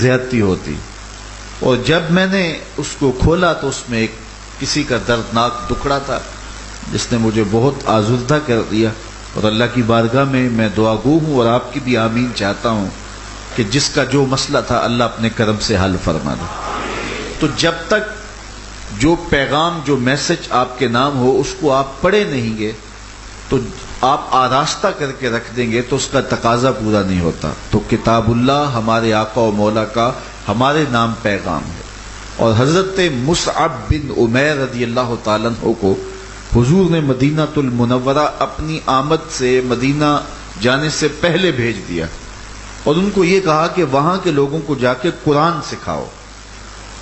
زیادتی ہوتی، اور جب میں نے اس کو کھولا تو اس میں ایک کسی کا دردناک ٹکڑا تھا جس نے مجھے بہت آزردہ کر دیا، اور اللہ کی بارگاہ میں دعا گو ہوں اور آپ کی بھی آمین چاہتا ہوں کہ جس کا جو مسئلہ تھا اللہ اپنے کرم سے حل فرما دے۔ تو جب تک جو پیغام جو میسج آپ کے نام ہو اس کو آپ پڑھے نہیں گے تو آپ آراستہ کر کے رکھ دیں گے تو اس کا تقاضا پورا نہیں ہوتا۔ تو کتاب اللہ ہمارے آقا و مولا کا ہمارے نام پیغام ہے، اور حضرت مصعب بن عمیر رضی اللہ تعالیٰ عنہ کو حضور نے مدینہ المنورہ اپنی آمد سے مدینہ جانے سے پہلے بھیج دیا، اور ان کو یہ کہا کہ وہاں کے لوگوں کو جا کے قرآن سکھاؤ،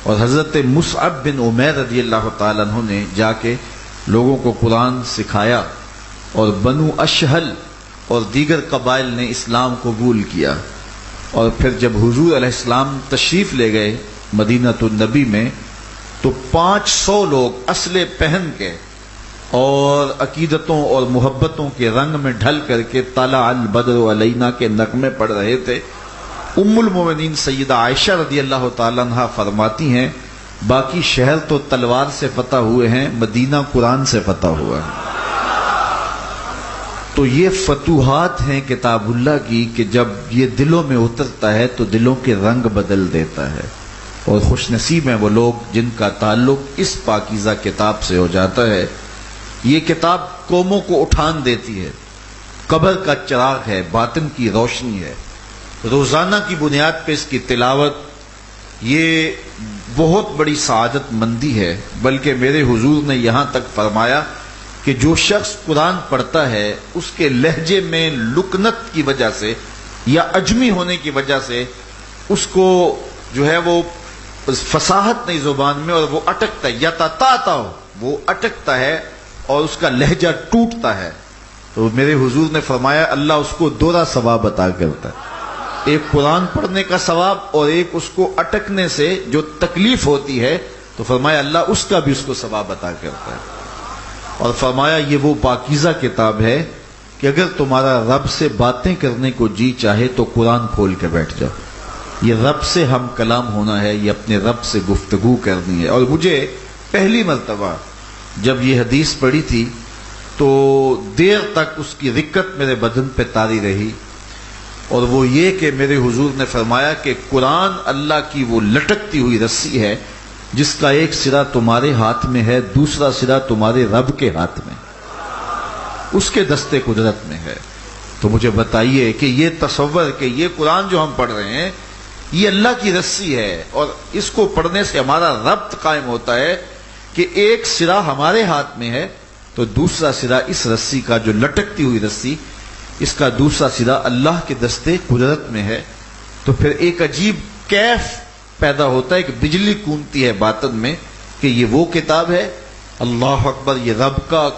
اور حضرت مصعب بن عمیر رضی اللہ تعالیٰ عنہ نے جا کے لوگوں کو قرآن سکھایا، اور بنو اشہل اور دیگر قبائل نے اسلام قبول کیا۔ اور پھر جب حضور علیہ السلام تشریف لے گئے مدینہ النبی میں تو 500 لوگ اسلحے پہن کے اور عقیدتوں اور محبتوں کے رنگ میں ڈھل کر کے طلع البدر علینا کے نغمے پڑھ رہے تھے۔ ام المومنین سیدہ عائشہ رضی اللہ تعالیٰ عنہ فرماتی ہیں باقی شہر تو تلوار سے فتح ہوئے ہیں، مدینہ قرآن سے فتح ہوا ہے۔ تو یہ فتوحات ہیں کتاب اللہ کی کہ جب یہ دلوں میں اترتا ہے تو دلوں کے رنگ بدل دیتا ہے، اور خوش نصیب ہیں وہ لوگ جن کا تعلق اس پاکیزہ کتاب سے ہو جاتا ہے۔ یہ کتاب قوموں کو اٹھان دیتی ہے، قبر کا چراغ ہے، باطن کی روشنی ہے، روزانہ کی بنیاد پہ اس کی تلاوت یہ بہت بڑی سعادت مندی ہے۔ بلکہ میرے حضور نے یہاں تک فرمایا کہ جو شخص قرآن پڑھتا ہے اس کے لہجے میں لکنت کی وجہ سے یا عجمی ہونے کی وجہ سے اس کو جو ہے وہ فصاحت نہیں زبان میں، اور وہ اٹکتا ہے، یا تاتا ہو وہ اٹکتا ہے اور اس کا لہجہ ٹوٹتا ہے، تو میرے حضور نے فرمایا اللہ اس کو دوہرا ثواب عطا کرتا ہے، ایک قرآن پڑھنے کا ثواب اور ایک اس کو اٹکنے سے جو تکلیف ہوتی ہے، تو فرمایا اللہ اس کا بھی اس کو ثواب عطا کرتا ہے۔ اور فرمایا یہ وہ پاکیزہ کتاب ہے کہ اگر تمہارا رب سے باتیں کرنے کو جی چاہے تو قرآن کھول کے بیٹھ جاؤ، یہ رب سے ہم کلام ہونا ہے، یہ اپنے رب سے گفتگو کرنی ہے۔ اور مجھے پہلی مرتبہ جب یہ حدیث پڑھی تھی تو دیر تک اس کی رکت میرے بدن پہ طاری رہی، اور وہ یہ کہ میرے حضور نے فرمایا کہ قرآن اللہ کی وہ لٹکتی ہوئی رسی ہے جس کا ایک سرا تمہارے ہاتھ میں ہے، دوسرا سرا تمہارے رب کے ہاتھ میں، اس کے دستے قدرت میں ہے۔ تو مجھے بتائیے کہ یہ تصور کہ یہ قرآن جو ہم پڑھ رہے ہیں یہ اللہ کی رسی ہے، اور اس کو پڑھنے سے ہمارا ربط قائم ہوتا ہے کہ ایک سرا ہمارے ہاتھ میں ہے تو دوسرا سرا اس رسی کا جو لٹکتی ہوئی رسی، اس کا دوسرا سرا اللہ کے دستے قدرت میں ہے۔ تو پھر ایک عجیب کیف پیدا ہوتا ہے کہ بجلی کونتی ہے باطن میں کہ یہ وہ کتاب ہے، اللہ اکبر، یہ رب کا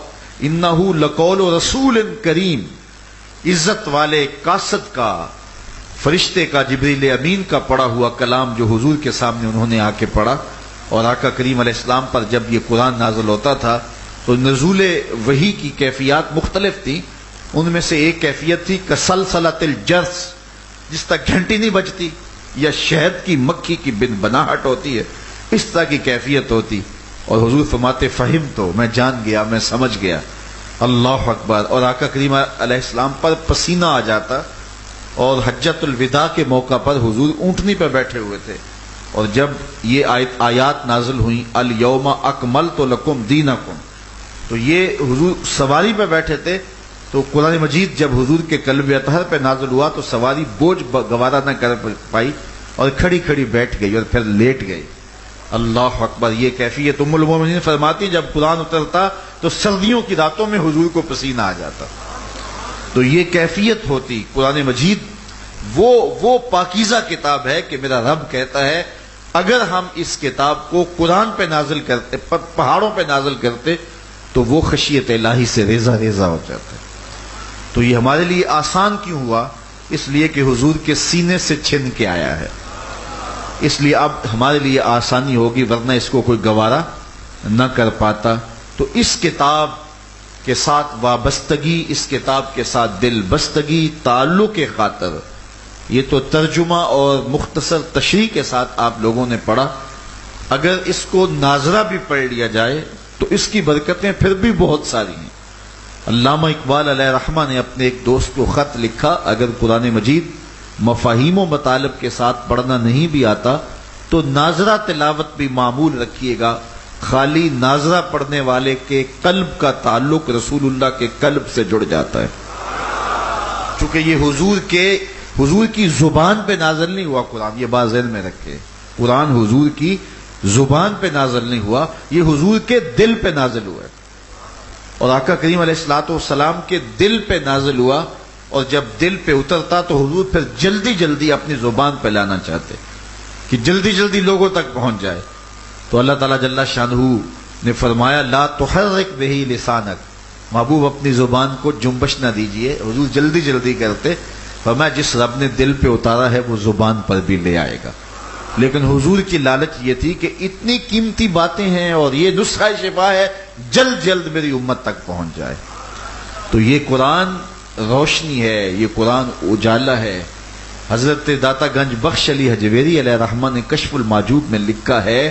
انہو لقول رسول کریم، عزت والے کاسد کا، فرشتے کا، جبریل امین کا پڑھا ہوا کلام جو حضور کے سامنے انہوں نے آ کے پڑھا۔ اور آقا کریم علیہ السلام پر جب یہ قرآن نازل ہوتا تھا تو نزول وحی کی کیفیات مختلف تھیں، ان میں سے ایک کیفیت تھی کسلسلۃ الجرس، جس تک گھنٹی نہیں بجتی یا شہد کی مکھی کی بن بناہٹ ہوتی ہے، اس طرح کی کیفیت ہوتی، اور حضور فرماتے فہم تو میں جان گیا، میں سمجھ گیا، اللہ اکبر۔ اور آقا کریم علیہ السلام پر پسینہ آ جاتا، اور حجۃ الوداع کے موقع پر حضور اونٹنی پہ بیٹھے ہوئے تھے، اور جب یہ آیات نازل ہوئیں الیوم اکملت لکم دینکم، تو یہ حضور سواری پہ بیٹھے تھے، تو قرآن مجید جب حضور کے قلب اطہر پہ نازل ہوا تو سواری بوجھ گوارا نہ کر پائی اور کھڑی کھڑی بیٹھ گئی اور پھر لیٹ گئی، اللہ اکبر۔ یہ کیفیت ام المومنین فرماتی جب قرآن اترتا تو سردیوں کی راتوں میں حضور کو پسینہ آ جاتا، تو یہ کیفیت ہوتی۔ قرآن مجید وہ پاکیزہ کتاب ہے کہ میرا رب کہتا ہے اگر ہم اس کتاب کو قرآن پہ نازل کرتے، پہاڑوں پہ نازل کرتے تو وہ خشیت الہی سے ریزہ ریزہ ہو جاتا ہے۔ تو یہ ہمارے لیے آسان کیوں ہوا؟ اس لیے کہ حضور کے سینے سے چھن کے آیا ہے، اس لیے اب ہمارے لیے آسانی ہوگی، ورنہ اس کو کوئی گوارا نہ کر پاتا۔ تو اس کتاب کے ساتھ وابستگی، اس کتاب کے ساتھ دل بستگی، تعلق خاطر یہ تو ترجمہ اور مختصر تشریح کے ساتھ آپ لوگوں نے پڑھا. اگر اس کو ناظرہ بھی پڑھ لیا جائے تو اس کی برکتیں پھر بھی بہت ساری ہیں. علامہ اقبال علیہ رحمہ نے اپنے ایک دوست کو خط لکھا، اگر قرآن مجید مفاہیم و مطالب کے ساتھ پڑھنا نہیں بھی آتا تو ناظرہ تلاوت بھی معمول رکھیے گا. خالی ناظرہ پڑھنے والے کے قلب کا تعلق رسول اللہ کے قلب سے جڑ جاتا ہے. چونکہ یہ حضور کی زبان پہ نازل نہیں ہوا قرآن، یہ بات ذہن میں رکھے. قرآن حضور کی زبان پہ نازل نہیں ہوا، یہ حضور کے دل پہ نازل ہوا ہے. اور آقا کریم علیہ الصلوۃ والسلام کے دل پہ نازل ہوا، اور جب دل پہ اترتا تو حضور پھر جلدی جلدی اپنی زبان پہ لانا چاہتے کہ جلدی جلدی لوگوں تک پہنچ جائے. تو اللہ تعالیٰ جل شانہ نے فرمایا لا تحرک بہ لسانک، محبوب اپنی زبان کو جنبش نہ دیجئے. حضور جلدی جلدی کرتے، فرمایا جس رب نے دل پہ اتارا ہے وہ زبان پر بھی لے آئے گا. لیکن حضور کی لالچ یہ تھی کہ اتنی قیمتی باتیں ہیں اور یہ نسخہ شفا ہے، جلد جلد میری امت تک پہنچ جائے. تو یہ قرآن روشنی ہے، یہ قرآن اجالا ہے. حضرت داتا گنج بخش علی حجویری علیہ رحمہ نے کشف الماجوب میں لکھا ہے،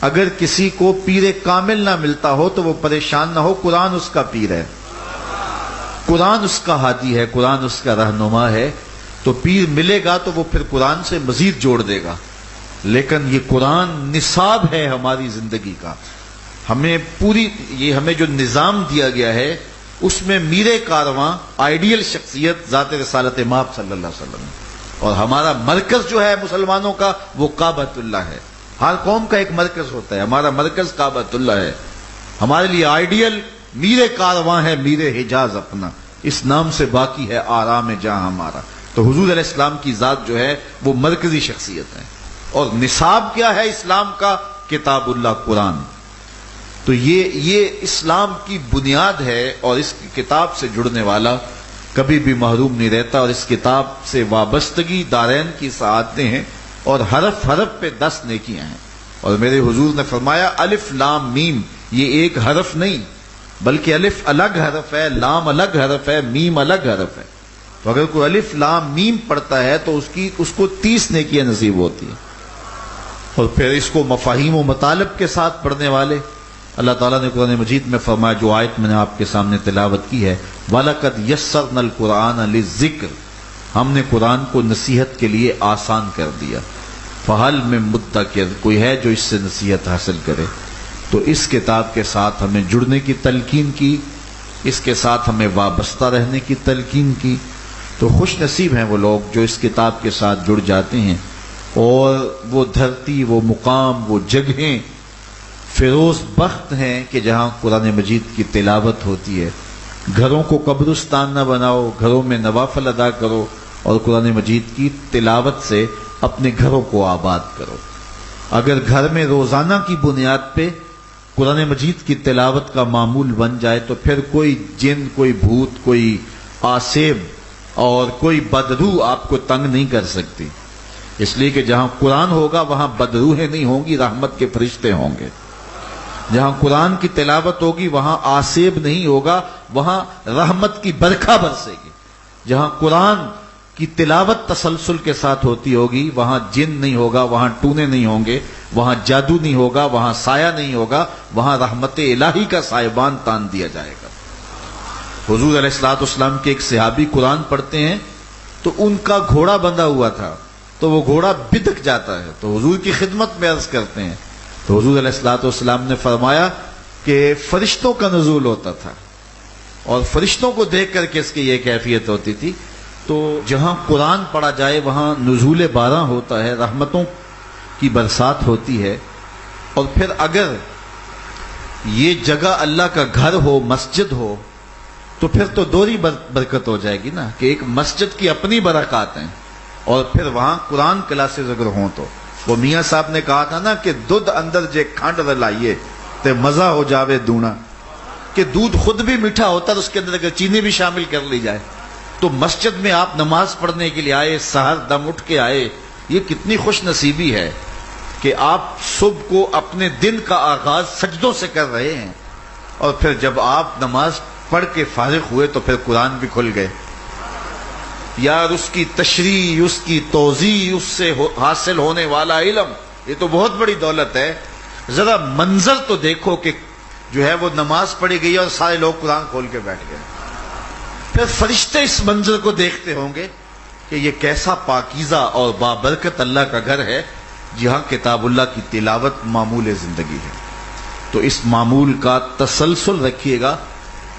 اگر کسی کو پیر کامل نہ ملتا ہو تو وہ پریشان نہ ہو، قرآن اس کا پیر ہے، قرآن اس کا ہادی ہے، قرآن اس کا رہنما ہے. تو پیر ملے گا تو وہ پھر قرآن سے مزید جوڑ دے گا. لیکن یہ قرآن نصاب ہے ہماری زندگی کا. ہمیں جو نظام دیا گیا ہے اس میں میر کارواں آئیڈیل شخصیت ذات رسالت مآب صلی اللہ علیہ وسلم، اور ہمارا مرکز جو ہے مسلمانوں کا وہ کعبۃ اللہ ہے. ہر قوم کا ایک مرکز ہوتا ہے، ہمارا مرکز کعبۃ اللہ ہے. ہمارے لیے آئیڈیل میر کارواں ہے، میر حجاز اپنا، اس نام سے باقی ہے آرام جہاں ہمارا. تو حضور علیہ السلام کی ذات جو ہے وہ مرکزی شخصیت ہے. اور نصاب کیا ہے اسلام کا؟ کتاب اللہ قرآن. تو یہ اسلام کی بنیاد ہے، اور اس کتاب سے جڑنے والا کبھی بھی محروم نہیں رہتا. اور اس کتاب سے وابستگی دارین کی سعادتیں ہیں، اور حرف حرف پہ 10 نیکیاں ہیں. اور میرے حضور نے فرمایا الف لام میم، یہ ایک حرف نہیں بلکہ الف الگ حرف ہے، لام الگ حرف ہے، میم الگ حرف ہے. تو اگر کوئی الف لام میم پڑھتا ہے تو اس کو 30 نیکیاں نصیب ہوتی ہیں. اور پھر اس کو مفاہیم و مطالب کے ساتھ پڑھنے والے، اللہ تعالیٰ نے قرآن مجید میں فرمایا، جو آیت میں نے آپ کے سامنے تلاوت کی ہے، وَلَقَدْ يَسَّرْنَا الْقُرْآنَ لِلذِّكْرِ، ہم نے قرآن کو نصیحت کے لیے آسان کر دیا. فَهَلْ مِن مُدَّكِرٍ، کوئی ہے جو اس سے نصیحت حاصل کرے. تو اس کتاب کے ساتھ ہمیں جڑنے کی تلقین کی، اس کے ساتھ ہمیں وابستہ رہنے کی تلقین کی. تو خوش نصیب ہیں وہ لوگ جو اس کتاب کے ساتھ جڑ جاتے ہیں، اور وہ دھرتی، وہ مقام، وہ جگہیں فیروز بخت ہیں کہ جہاں قرآن مجید کی تلاوت ہوتی ہے. گھروں کو قبرستان نہ بناؤ، گھروں میں نوافل ادا کرو، اور قرآن مجید کی تلاوت سے اپنے گھروں کو آباد کرو. اگر گھر میں روزانہ کی بنیاد پہ قرآن مجید کی تلاوت کا معمول بن جائے تو پھر کوئی جن، کوئی بھوت، کوئی آسیب اور کوئی بدروح آپ کو تنگ نہیں کر سکتی. اس لیے کہ جہاں قرآن ہوگا وہاں بدروحیں نہیں ہوں گی، رحمت کے فرشتے ہوں گے. جہاں قرآن کی تلاوت ہوگی وہاں آسیب نہیں ہوگا، وہاں رحمت کی برکھا برسے گی. جہاں قرآن کی تلاوت تسلسل کے ساتھ ہوتی ہوگی وہاں جن نہیں ہوگا، وہاں ٹونے نہیں ہوں گے، وہاں جادو نہیں ہوگا، وہاں سایہ نہیں ہوگا، وہاں رحمت الہی کا سائبان تان دیا جائے گا. حضور علیہ الصلوۃ والسلام کے ایک صحابی قرآن پڑھتے ہیں تو ان کا گھوڑا بندھا ہوا تھا، تو وہ گھوڑا بدک جاتا ہے، تو حضور کی خدمت میں عرض کرتے ہیں. تو حضور علیہ الصلوۃ والسلام نے فرمایا کہ فرشتوں کا نزول ہوتا تھا، اور فرشتوں کو دیکھ کر کے اس کی یہ کیفیت ہوتی تھی. تو جہاں قرآن پڑھا جائے وہاں نزول باراں ہوتا ہے، رحمتوں کی برسات ہوتی ہے. اور پھر اگر یہ جگہ اللہ کا گھر ہو، مسجد ہو، تو پھر تو دوہری برکت ہو جائے گی نا، کہ ایک مسجد کی اپنی برکات ہیں، اور پھر وہاں قرآن کلاسز اگر ہوں تو. وہ میاں صاحب نے کہا تھا نا کہ دودھ اندر جے کھانڈ رلائیے تے مزہ ہو جاوے دونا، کہ دودھ خود بھی میٹھا ہوتا ہے، اس کے اندر اگر چینی بھی شامل کر لی جائے. تو مسجد میں آپ نماز پڑھنے کے لیے آئے، سحر دم اٹھ کے آئے، یہ کتنی خوش نصیبی ہے کہ آپ صبح کو اپنے دن کا آغاز سجدوں سے کر رہے ہیں، اور پھر جب آپ نماز پڑھ کے فارغ ہوئے تو پھر قرآن بھی کھل گئے. یار اس کی تشریح، اس کی توضیح، اس سے حاصل ہونے والا علم، یہ تو بہت بڑی دولت ہے۔ ذرا منظر تو دیکھو کہ جو ہے وہ نماز پڑھی گئی اور سارے لوگ قرآن کھول کے بیٹھ گئے، پھر فرشتے اس منظر کو دیکھتے ہوں گے کہ یہ کیسا پاکیزہ اور بابرکت اللہ کا گھر ہے جہاں کتاب اللہ کی تلاوت معمول زندگی ہے۔ تو اس معمول کا تسلسل رکھیے گا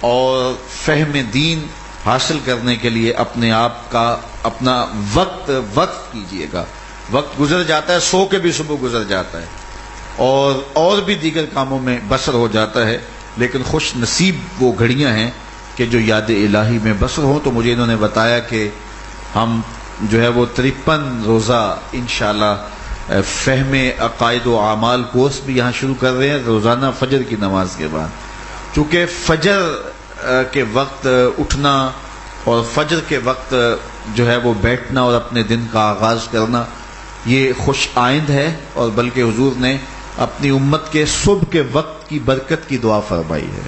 اور فہم دین حاصل کرنے کے لیے اپنے آپ کا اپنا وقت کیجیے گا۔ وقت گزر جاتا ہے، سو کے بھی صبح گزر جاتا ہے اور بھی دیگر کاموں میں بسر ہو جاتا ہے، لیکن خوش نصیب وہ گھڑیاں ہیں کہ جو یاد الہی میں بسر ہوں۔ تو مجھے انہوں نے بتایا کہ ہم جو ہے وہ 53 روزہ انشاءاللہ فہم عقائد و اعمال کورس بھی یہاں شروع کر رہے ہیں روزانہ فجر کی نماز کے بعد، چونکہ فجر کے وقت اٹھنا اور فجر کے وقت جو ہے وہ بیٹھنا اور اپنے دن کا آغاز کرنا یہ خوش آئند ہے، اور بلکہ حضور نے اپنی امت کے صبح کے وقت کی برکت کی دعا فرمائی ہے۔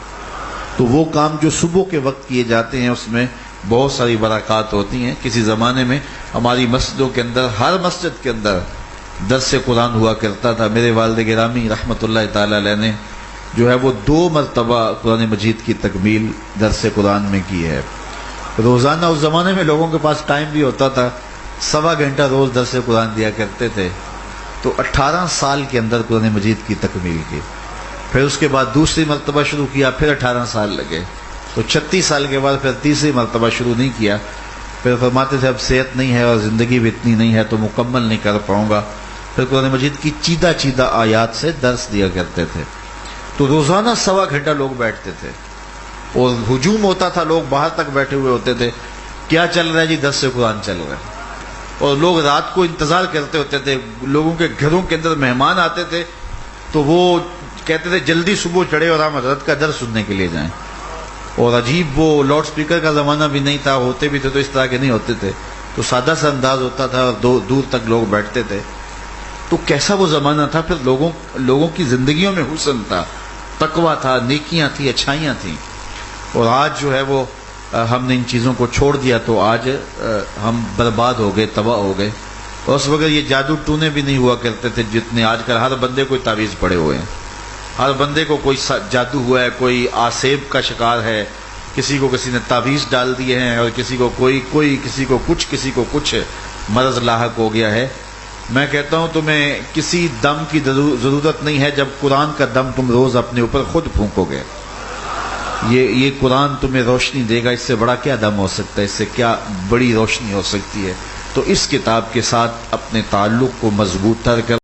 تو وہ کام جو صبح کے وقت کیے جاتے ہیں اس میں بہت ساری برکات ہوتی ہیں۔ کسی زمانے میں ہماری مسجدوں کے اندر، ہر مسجد کے اندر درس قرآن ہوا کرتا تھا۔ میرے والد گرامی رحمۃ اللہ تعالی علیہ نے جو ہے وہ 2 مرتبہ قرآن مجید کی تکمیل درس قرآن میں کی ہے۔ روزانہ اس زمانے میں لوگوں کے پاس ٹائم بھی ہوتا تھا، 1.25 گھنٹہ روز درس قرآن دیا کرتے تھے، تو 18 سال کے اندر قرآن مجید کی تکمیل کی۔ پھر اس کے بعد دوسری مرتبہ شروع کیا، پھر 18 سال لگے، تو 36 سال کے بعد پھر تیسری مرتبہ شروع نہیں کیا۔ پھر فرماتے تھے اب صحت نہیں ہے اور زندگی بھی اتنی نہیں ہے تو مکمل نہیں کر پاؤں گا، پھر قرآن مجید کی چیدہ آیات سے درس دیا کرتے تھے۔ تو روزانہ 1.25 گھنٹہ لوگ بیٹھتے تھے اور ہجوم ہوتا تھا، لوگ باہر تک بیٹھے ہوئے ہوتے تھے، کیا چل رہا ہے جی؟ درس قرآن چل رہا ہے۔ اور لوگ رات کو انتظار کرتے ہوتے تھے، لوگوں کے گھروں کے اندر مہمان آتے تھے تو وہ کہتے تھے جلدی صبح چڑھے اور ہم حضرت کا درس سننے کے لیے جائیں۔ اور عجیب، وہ لاؤڈ سپیکر کا زمانہ بھی نہیں تھا، ہوتے بھی تھے تو اس طرح کے نہیں ہوتے تھے، تو سادہ سا انداز ہوتا تھا اور دور تک لوگ بیٹھتے تھے۔ تو کیسا وہ زمانہ تھا، پھر لوگوں کی زندگیوں میں حسن تھا، تقویٰ تھا، نیکیاں تھیں، اچھائیاں تھیں۔ اور آج جو ہے وہ ہم نے ان چیزوں کو چھوڑ دیا تو آج ہم برباد ہو گئے، تباہ ہو گئے۔ اور اس وقت یہ جادو ٹونے بھی نہیں ہوا کرتے تھے جتنے آج کل ہر بندے کو تعویذ پڑے ہوئے ہیں، ہر بندے کو کوئی جادو ہوا ہے، کوئی آسیب کا شکار ہے، کسی کو کسی نے تعویذ ڈال دیے ہیں، اور کسی کو کوئی کسی کو کچھ مرض لاحق ہو گیا ہے۔ میں کہتا ہوں تمہیں کسی دم کی ضرورت نہیں ہے جب قرآن کا دم تم روز اپنے اوپر خود پھونکو گے۔ یہ قرآن تمہیں روشنی دے گا، اس سے بڑا کیا دم ہو سکتا ہے، اس سے کیا بڑی روشنی ہو سکتی ہے۔ تو اس کتاب کے ساتھ اپنے تعلق کو مضبوط تر کر